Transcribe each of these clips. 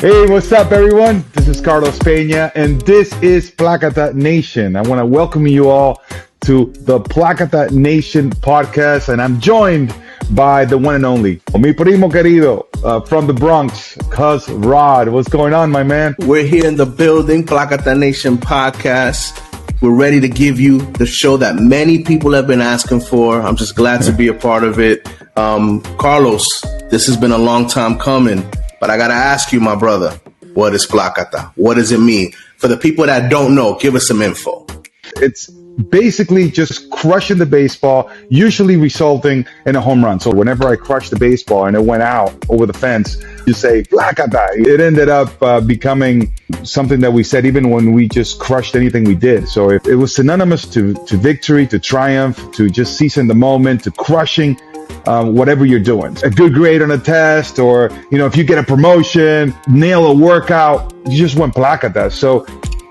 Hey, what's up, everyone? This is Carlos Peña, and this is PLÁKATA Nation. I want to welcome you all to the PLÁKATA Nation Podcast, and I'm joined by the one and only, mi primo querido, from the Bronx, Cuz Rod. What's going on, my man? We're here in the building, PLÁKATA Nation Podcast. We're ready to give you the show that many people have been asking for. I'm just glad to be a part of it. Carlos, this has been a long time coming. But I got to ask you, my brother, what is Plákata? What does it mean? For the people that don't know, give us some info. It's basically just crushing the baseball, usually resulting in a home run. So whenever I crushed the baseball and it went out over the fence, you say, Plákata. It ended up becoming something that we said even when we just crushed anything we did. So it was synonymous to victory, to triumph, to just seizing the moment, to crushing whatever you're doing. A good grade on a test, or, if you get a promotion, nail a workout, you just want Plákata. So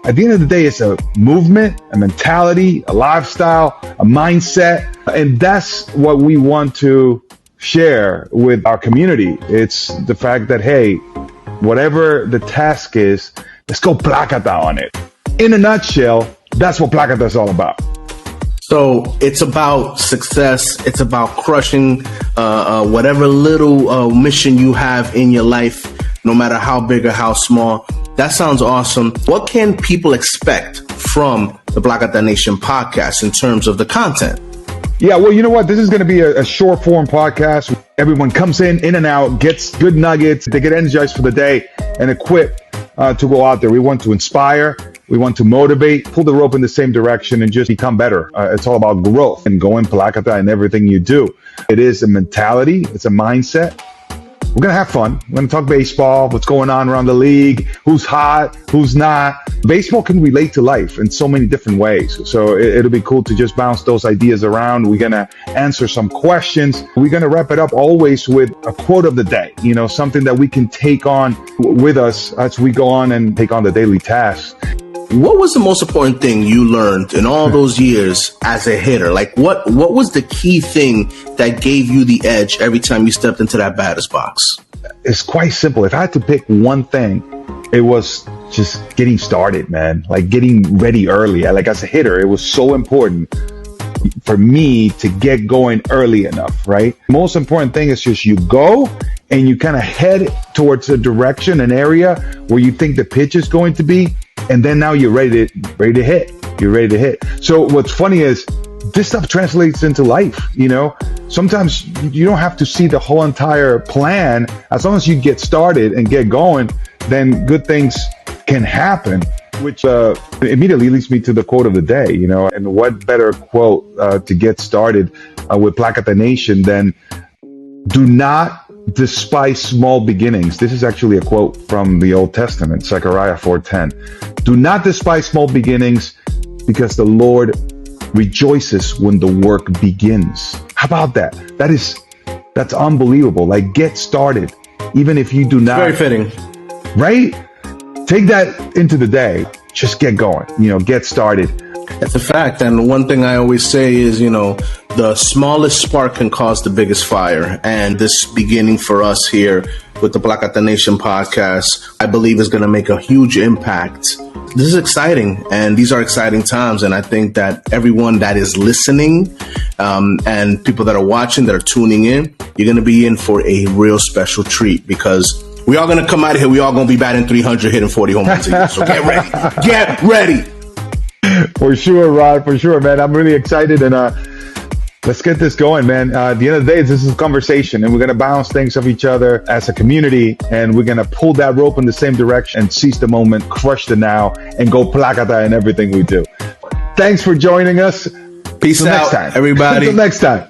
at the end of the day, it's a movement, a mentality, a lifestyle, a mindset. And that's what we want to share with our community. It's the fact that, hey, whatever the task is, let's go Plákata on it. In a nutshell, that's what Plákata is all about. So it's about success. It's about crushing whatever little mission you have in your life, no matter how big or how small. That sounds awesome. What can people expect from the PLÁKATA Nation podcast in terms of the content? Yeah, well, you know what? This is going to be a short form podcast. Everyone comes in and out, gets good nuggets. They get energized for the day and equipped to go out there. We want to inspire. We want to motivate, pull the rope in the same direction, and just become better. It's all about growth and going Plákata in everything you do. It is a mentality. It's a mindset. We're going to have fun. We're going to talk baseball, what's going on around the league, who's hot, who's not. Baseball can relate to life in so many different ways. So it'll be cool to just bounce those ideas around. We're going to answer some questions. We're going to wrap it up always with a quote of the day, something that we can take on with us as we go on and take on the daily tasks. What was the most important thing you learned in all those years as a hitter? Like what was the key thing that gave you the edge every time you stepped into that batter's box? It's quite simple. If I had to pick one thing, it was just getting started, man. Like getting ready early. Like as a hitter, it was so important for me to get going early enough, right? Most important thing is just you go and you kind of head towards a direction, an area where you think the pitch is going to be. And then now you're ready to hit. You're ready to hit. So what's funny is this stuff translates into life. Sometimes you don't have to see the whole entire plan. As long as you get started and get going, then good things can happen, which immediately leads me to the quote of the day, and what better quote to get started with PLÁKATA Nation than do not despise small beginnings. This is actually a quote from the Old Testament, Zechariah 4:10. Do not despise small beginnings, because the Lord rejoices when the work begins. How about that? That's unbelievable. Like, get started, even if you do not. Very fitting. Right? Take that into the day. Just get going. Get started. That's a fact. And one thing I always say is, the smallest spark can cause the biggest fire. And this beginning for us here with the PLÁKATA Nation podcast, I believe is going to make a huge impact. This is exciting, and these are exciting times. And I think that everyone that is listening and people that are watching, that are tuning in, you're going to be in for a real special treat, because we are going to come out of here. We all going to be batting 300, hitting 40 home runs a year. So get ready. Get ready. For sure, Rod. For sure, man. I'm really excited, and let's get this going, man. At the end of the day, this is a conversation, and we're going to bounce things off each other as a community, and we're going to pull that rope in the same direction and seize the moment, crush the now, and go Plákata in everything we do. Thanks for joining us. Peace out, everybody. Until next time.